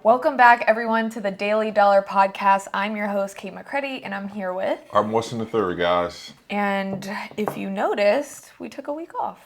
Welcome back, everyone, to the Daily Dollar Podcast. I'm your host, Kate McCready, and I'm here with... I'm Weston the Third, guys. And if you noticed, we took a week off.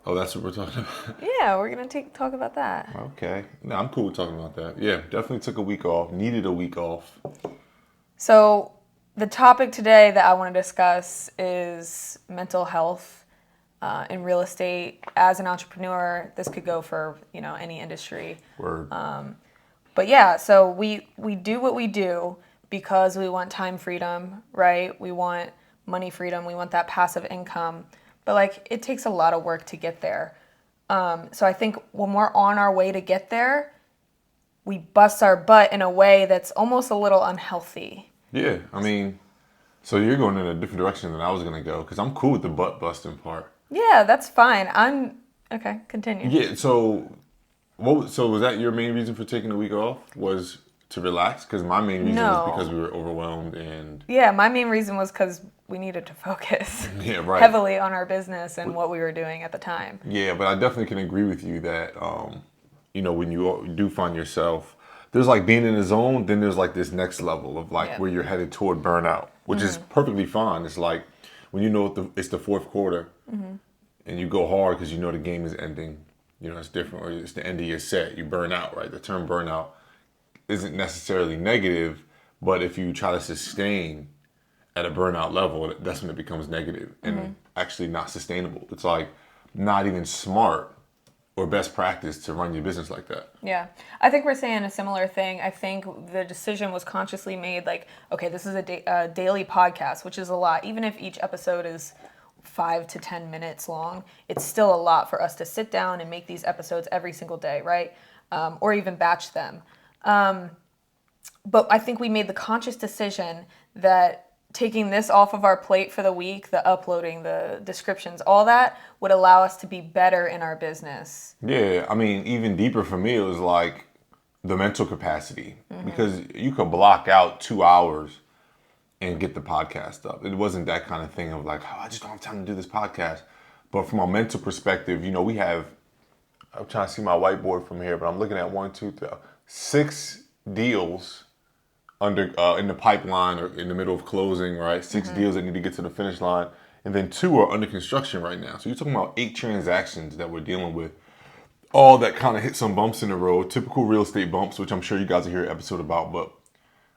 Oh, that's what we're talking about? Yeah, we're going to talk about that. Okay. No, I'm cool with talking about that. Yeah, definitely took a week off. Needed a week off. So the topic today that I want to discuss is mental health in real estate. As an entrepreneur, this could go for, any industry. Word. But yeah, so we do what we do because we want time freedom, right? We want money freedom. We want that passive income. But it takes a lot of work to get there. So I think when we're on our way to get there, we bust our butt in a way that's almost a little unhealthy. Yeah, so you're going in a different direction than I was going to go because I'm cool with the butt busting part. Yeah, that's fine. Okay, continue. Yeah, so was that your main reason for taking a week off? Was to relax? Because my main reason was because we were overwhelmed and... Yeah, my main reason was because we needed to focus heavily on our business and what we were doing at the time. Yeah, but I definitely can agree with you that, when you do find yourself, there's being in the zone, then there's this next level of where you're headed toward burnout, which is perfectly fine. It's when it's the fourth quarter and you go hard because the game is ending. It's different, or it's the end of your set. You burn out, right? The term burnout isn't necessarily negative, but if you try to sustain at a burnout level, that's when it becomes negative and actually not sustainable. It's not even smart or best practice to run your business like that. Yeah. I think we're saying a similar thing. I think the decision was consciously made okay, this is a daily podcast, which is a lot. Even if each episode is 5 to 10 minutes long, it's still a lot for us to sit down and make these episodes every single day, right? Or even batch them. But I think we made the conscious decision that taking this off of our plate for the week, the uploading, the descriptions, all that would allow us to be better in our business. Yeah, even deeper for me, it was the mental capacity. Because you could block out 2 hours and get the podcast up. It wasn't that kind of thing of I just don't have time to do this podcast. But from a mental perspective, we have, I'm trying to see my whiteboard from here, but I'm looking at 6 deals under in the pipeline or in the middle of closing, right? 6 deals that need to get to the finish line. And then 2 are under construction right now. So you're talking about 8 transactions that we're dealing with. All that kind of hit some bumps in the road, typical real estate bumps, which I'm sure you guys will hear an episode about, but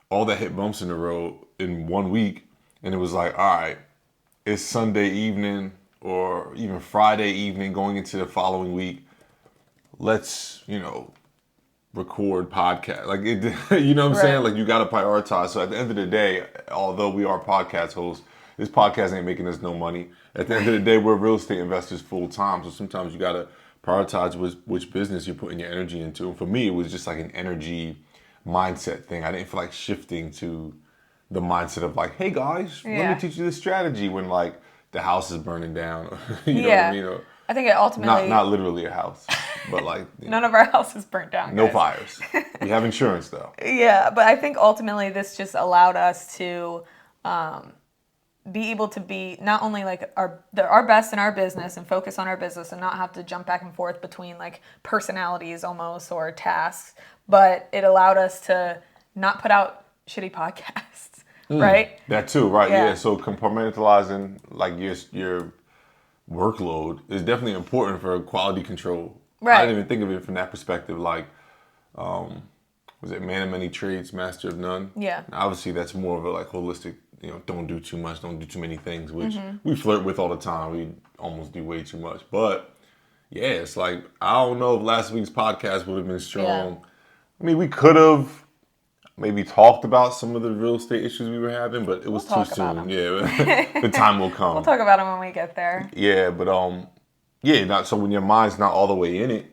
all that hit bumps in the road in 1 week. And it was all right, it's Sunday evening or even Friday evening going into the following week. Let's, record podcast. You know what I'm saying? You got to prioritize. So at the end of the day, although we are podcast hosts, this podcast ain't making us no money. At the end of the day, we're real estate investors full time. So sometimes you got to prioritize which business you're putting your energy into. And for me, it was just an energy mindset thing. I didn't feel like shifting to the mindset of hey guys, let me teach you this strategy when the house is burning down. You know what I mean? I think it ultimately... Not literally a house, but none of our houses burnt down, guys. No fires. We have insurance though. Yeah, but I think ultimately this just allowed us to be able to be not only our best in our business and focus on our business and not have to jump back and forth between personalities almost or tasks, but it allowed us to not put out shitty podcasts, right? That too, right? Yeah. So compartmentalizing your workload is definitely important for quality control. Right. I didn't even think of it from that perspective. Was it man of many trades, master of none? Yeah. And obviously, that's more of a holistic. Don't do too much, don't do too many things, which we flirt with all the time. We almost do way too much, but yeah, it's I don't know if last week's podcast would have been strong. Yeah. We could have maybe talked about some of the real estate issues we were having, but it was too soon. Yeah, the time will come. We'll talk about them when we get there. Yeah, but so when your mind's not all the way in it,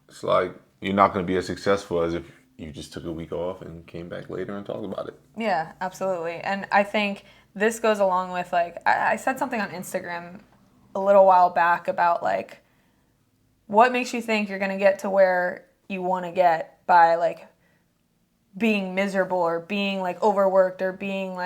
it's you're not going to be as successful as if you just took a week off and came back later and talked about it. Yeah, absolutely. And I think this goes along with I said something on Instagram a little while back about what makes you think you're going to get to where you want to get by being miserable or being overworked or being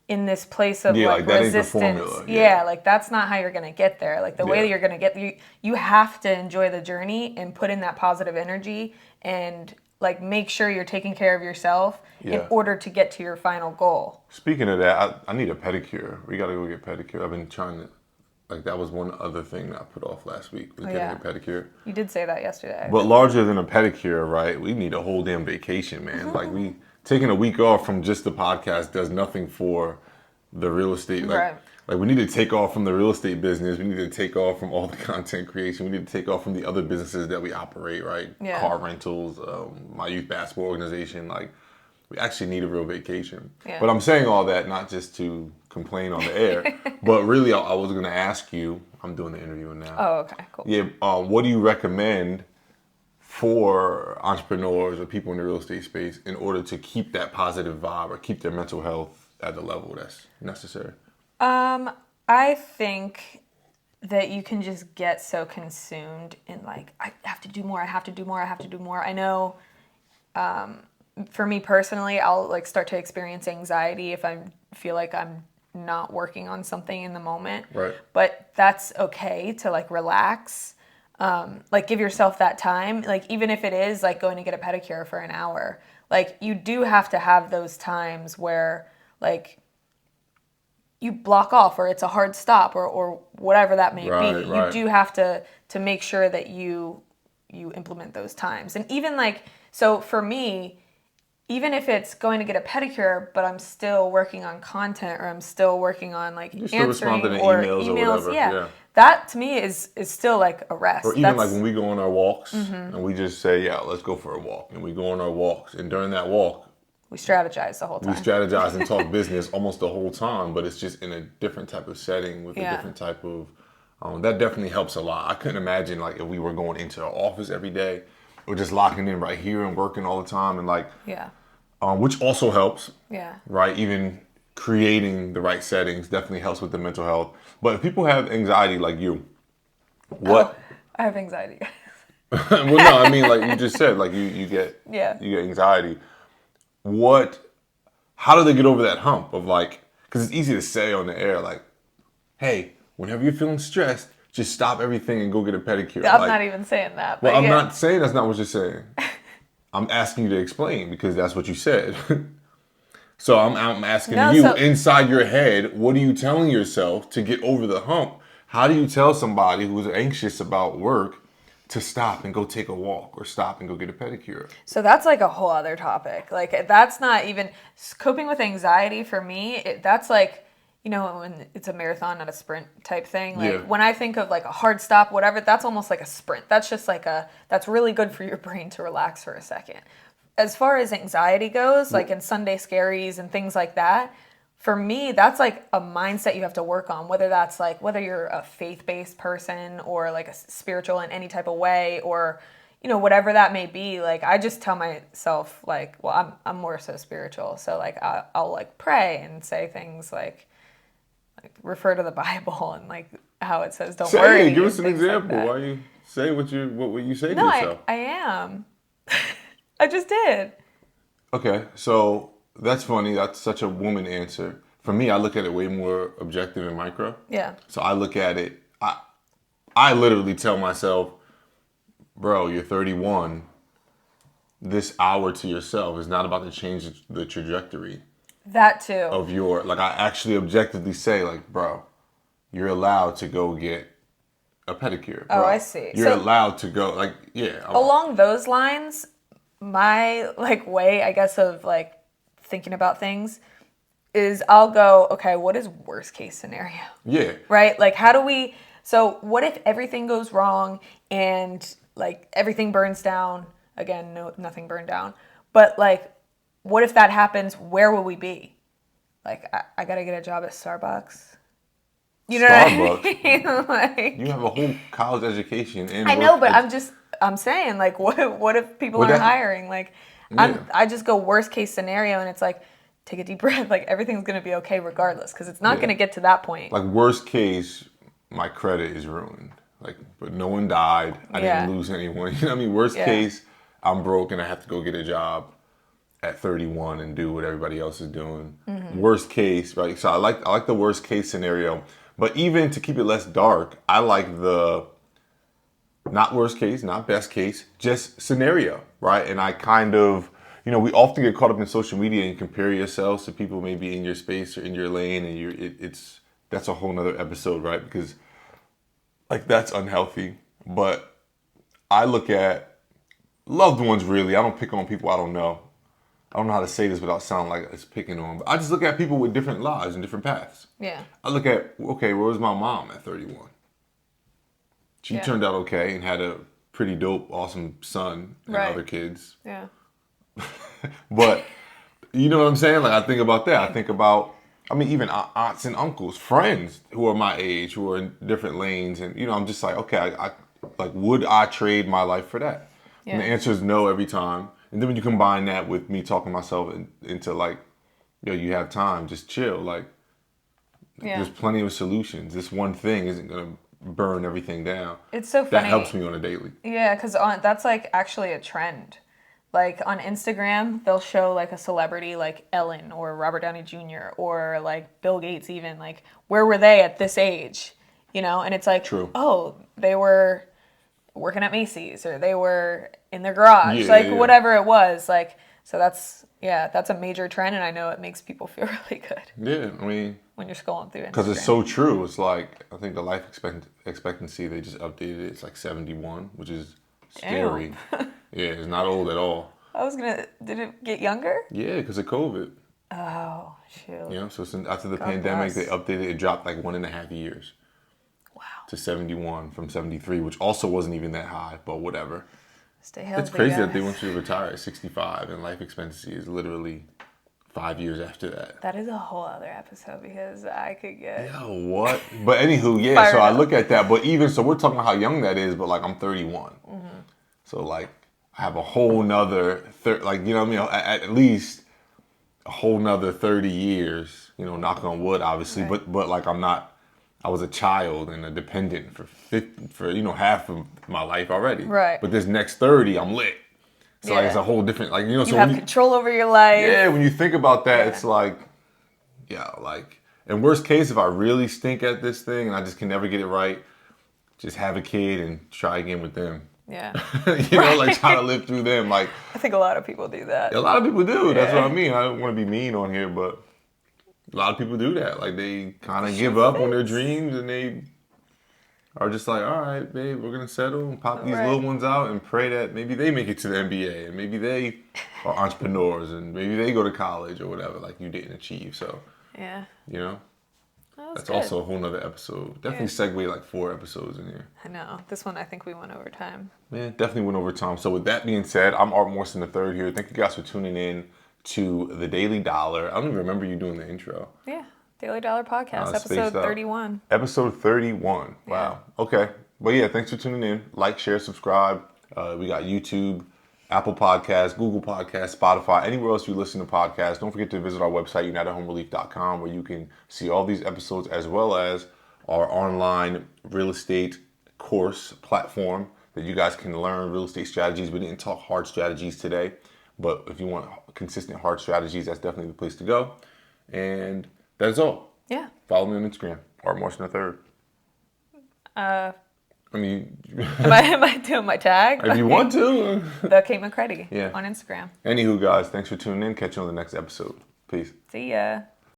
in this place of that resistance. Ain't the formula. Yeah, that's not how you're going to get there. The way that you're going to get you have to enjoy the journey and put in that positive energy and like make sure you're taking care of yourself in Yeah. order to get to your final goal. Speaking of that, I need a pedicure. We gotta go get pedicure. I've been trying to, like, that was one other thing that I put off last week, was getting Yeah. a pedicure. You did say that yesterday. But larger than a pedicure, right? We need a whole damn vacation, man. Like, we taking a week off from just the podcast does nothing for the real estate. Like, Right. like we need to take off from the real estate business. We need to take off from all the content creation. We need to take off from the other businesses that we operate, right? Yeah. Car rentals, my youth basketball organization. Like, we actually need a real vacation. Yeah. But I'm saying all that not just to complain on the air, but really I was going to ask you, I'm doing the interview now. Oh, okay, cool. Yeah, what do you recommend for entrepreneurs or people in the real estate space in order to keep that positive vibe or keep their mental health at the level that's necessary? I think that you can just get so consumed in like, I have to do more, I have to do more, I have to do more. I know, for me personally, I'll like start to experience anxiety if I feel like I'm not working on something in the moment. Right. But that's okay to like relax. Like give yourself that time. Like even if it is like going to get a pedicure for an hour, like you do have to have those times where like you block off or it's a hard stop or whatever that may Right, be. right. You do have to make sure that you implement those times. And even like, so for me, even if it's going to get a pedicure, but I'm still working on content or I'm still working on like You're still answering responding to or emails or whatever, yeah. That to me is still like a rest. Or even That's, like when we go on our walks and we just say, yeah, let's go for a walk. And we go on our walks. And during that walk, we strategize the whole we time. strategize and talk business almost the whole time, but it's just in a different type of setting with a Yeah. different type of, that definitely helps a lot. I couldn't imagine like if we were going into our office every day or just locking in right here and working all the time and like, Yeah. which also helps, Yeah. right? Even creating the right settings definitely helps with the mental health. But if people have anxiety like you, what? Oh, I have anxiety. Well, no, I mean, like you just said, like you get Yeah. you get anxiety. How do they get over that hump of like, because it's easy to say on the air, like, hey, whenever you're feeling stressed, just stop everything and go get a pedicure. I'm Like, not even saying that. well, But I'm yeah. not saying that's not what you're saying. I'm asking you to explain because that's what you said. So I'm asking No, you, so- inside your head, what are you telling yourself to get over the hump? How do you tell somebody who's anxious about work to stop and go take a walk or stop and go get a pedicure? So that's like a whole other topic. Like that's not even coping with anxiety for me. That's like, you know, when it's a marathon, not a sprint type thing. Like Yeah. when I think of like a hard stop, whatever, that's almost like a sprint. That's just like that's really good for your brain to relax for a second. As far as anxiety goes, like in Sunday scaries and things like that, for me, that's like a mindset you have to work on, whether you're a faith-based person or like a spiritual in any type of way or, you know, whatever that may be. Like, I just tell myself like, well, I'm more so spiritual. So like, I'll like pray and say things like refer to the Bible and like how it says, don't worry. Say, give us an and things like example. that. Why you say what you say to No, yourself? I am. I just did. Okay, so that's funny. That's such a woman answer. For me, I look at it way more objective and micro. Yeah. So I look at it, I literally tell myself, bro, you're 31. This hour to yourself is not about to change the trajectory That too. of your, like I actually objectively say like, bro, you're allowed to go get a pedicure. Oh, bro. I see. You're So- allowed to go, like, yeah. Along those lines, my like way, I guess, of like thinking about things is I'll go, okay, what is worst case scenario? Yeah. Right? Like so what if everything goes wrong and like everything burns down? Again, no, nothing burned down. But like, what if that happens? Where will we be? Like, I gotta get a job at Starbucks. You know Starbucks? what I mean? Like, You have a whole college education and I know, work but ex- I'm saying like, what if people Well, aren't that- hiring? Like, Yeah. I just go worst case scenario, and it's like, take a deep breath. Like everything's gonna be okay regardless, because it's not Yeah. gonna get to that point. like worst case, my credit is ruined. Like, but no one died. I Yeah. didn't lose anyone. You know what I mean? Worst Yeah. case, I'm broke and I have to go get a job at 31 and do what everybody else is doing. Mm-hmm. Worst case, right? So I like the worst case scenario. But even to keep it less dark, I like the Not worst case, not best case, just scenario, right? And I kind of, we often get caught up in social media and compare yourselves to people maybe in your space or in your lane, and that's a whole nother episode, right? Because like that's unhealthy. But I look at loved ones really. I don't pick on people I don't know. I don't know how to say this without sounding like it's picking on, but I just look at people with different lives and different paths. Yeah. I look at, okay, where was my mom at 31? She turned out okay and had a pretty dope, awesome son and other kids. Yeah. But you know what I'm saying? Like I think about that. I think about, even aunts and uncles, friends who are my age, who are in different lanes, and I'm just like, okay, I like, would I trade my life for that? Yeah. And the answer is no every time. And then when you combine that with me talking myself into like, you have time, just chill. Like, there's plenty of solutions. This one thing isn't gonna burn everything down. It's so funny. That helps me on a daily. Yeah, because that's like actually a trend. Like on Instagram, they'll show like a celebrity like Ellen or Robert Downey Jr. or like Bill Gates even, like where were they at this age? And it's like, true. Oh, they were working at Macy's or they were in their garage, whatever it was. Like, so that's a major trend, and I know it makes people feel really good. Yeah, when you're scrolling through Instagram. Because it's so true. It's like, I think the life expectancy, they just updated it. It's like 71, which is scary. Yeah, it's not old at all. Did it get younger? Yeah, because of COVID. Oh, shoot. So since after the pandemic, they updated it, dropped like 1.5 years. Wow. To 71 from 73, which also wasn't even that high, but whatever. Stay healthy. It's crazy that they want you to retire at 65 and life expectancy is literally 5 years after that. That is a whole other episode because I could get... Yo, what? But anywho, yeah, so I look at that, but even, so we're talking about how young that is, but like I'm 31. Mm-hmm. So like I have a whole nother, at least a whole nother 30 years, knock on wood, obviously, right. but like I was a child and a dependent for half of my life already. Right. But this next 30, I'm lit. So like it's a whole different, like, you have control over your life. Yeah, when you think about that, it's like, in worst case, if I really stink at this thing and I just can never get it right, just have a kid and try again with them. Yeah. Like try to live through them. Like, I think a lot of people do that. A lot of people do. Yeah. That's what I mean. I don't want to be mean on here, but a lot of people do that. Like they kind of give up on their dreams and they are just like, all right, babe, we're going to settle and pop these little ones out and pray that maybe they make it to the NBA and maybe they are entrepreneurs and maybe they go to college or whatever, like you didn't achieve. So, yeah. That's also a whole nother episode. Definitely segue like 4 episodes in here. I know. This one, I think we went over time. Yeah, definitely went over time. So with that being said, I'm Art Morrison III here. Thank you guys for tuning in to The Daily Dollar. I don't even remember you doing the intro. Yeah. Daily Dollar Podcast, episode 31. Episode 31. Wow. Yeah. Okay. But yeah, thanks for tuning in. Like, share, subscribe. We got YouTube, Apple Podcasts, Google Podcasts, Spotify, anywhere else you listen to podcasts. Don't forget to visit our website, unitedhomerelief.com, where you can see all these episodes as well as our online real estate course platform that you guys can learn real estate strategies. We didn't talk hard strategies today, but if you want consistent hard strategies, that's definitely the place to go. And that's all. Yeah. Follow me on Instagram, Art Morrison III. Am I doing my tag? If you want to. The Kate McCready on Instagram. Anywho, guys, thanks for tuning in. Catch you on the next episode. Peace. See ya.